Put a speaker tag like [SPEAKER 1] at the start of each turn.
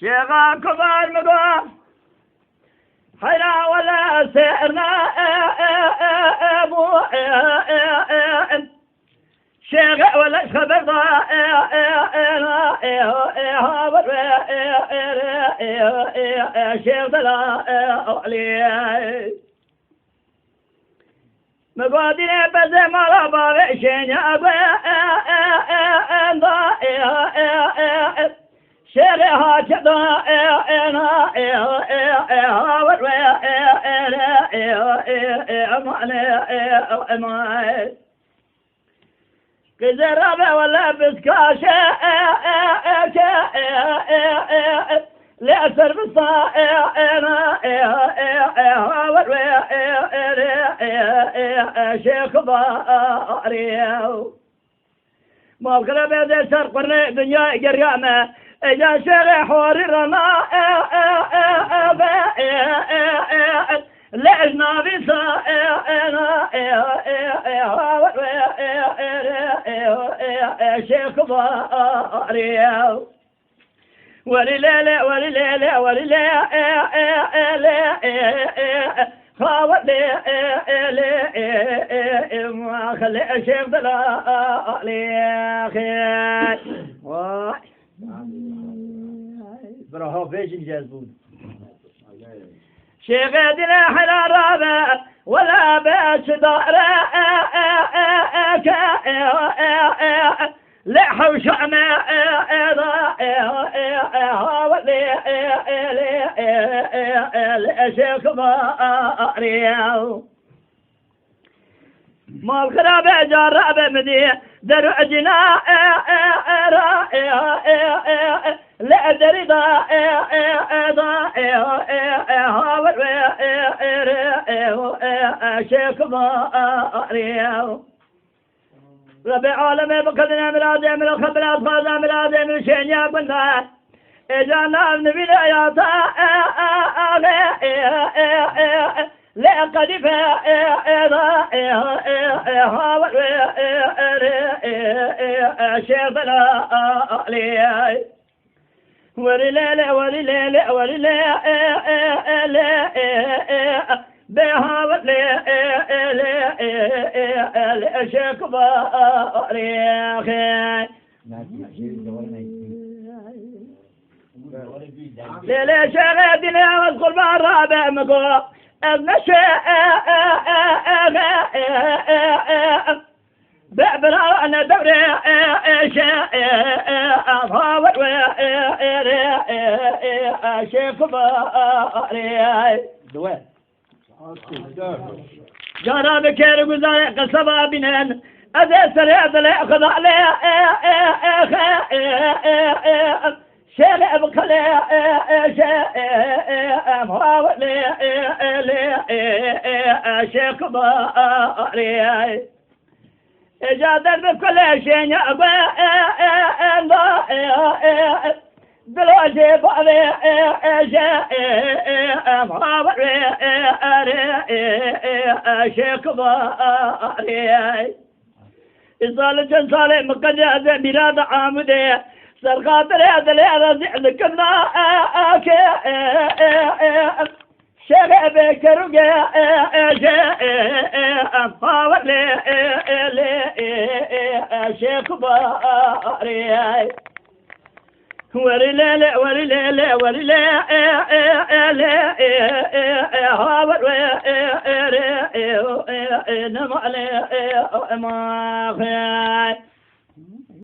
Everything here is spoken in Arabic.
[SPEAKER 1] شيخا كبار مقام حينا ولا سيرنا ابو شيخ ولا خبر شيخ لا علي مقادير بزي مالا بابي شينيا شيرها كذا كزرابة ولا بسكاشة لا سربصا شيخ باريو ما قرب ذا سر قرن دنيا جريمة إذا شرح حورنا لأجنا بسا شيخ باريو ولله ولله ولله خاوت ما خلي شيخ لا عليك برافو فيش الجزبون شيخ دنا حلا رابع ولا باش دار لحو شعنا شيخ باريو ما الخرابة جرابة مدي درعجنا لا دريدا شيخ باريو ربي عالمي بقدنا ملادي من الخبرات فازا ملادي من شينيا قلنا إجانا من بداياتا لا قدفة شيخنا علي ولله ولله ولله بها ولله شيخ باريخ ليلة شغدنا والقربان رابع مقو المشاء بابنا أنا دوري شيخ باريخ جانا بكير قزاي قصبا بنان أذي سريع ذلي أخذ عليه شيخ أبقلي شيخ باريخ إجادة بكل شيء دلوجي باري شيخ باريخ إصال جنسال مقدس بلاد عامدة سرقات هذا لا ذكرنا شيخ بكر شيخ باريخ ولله ولله ولله نم عليه ما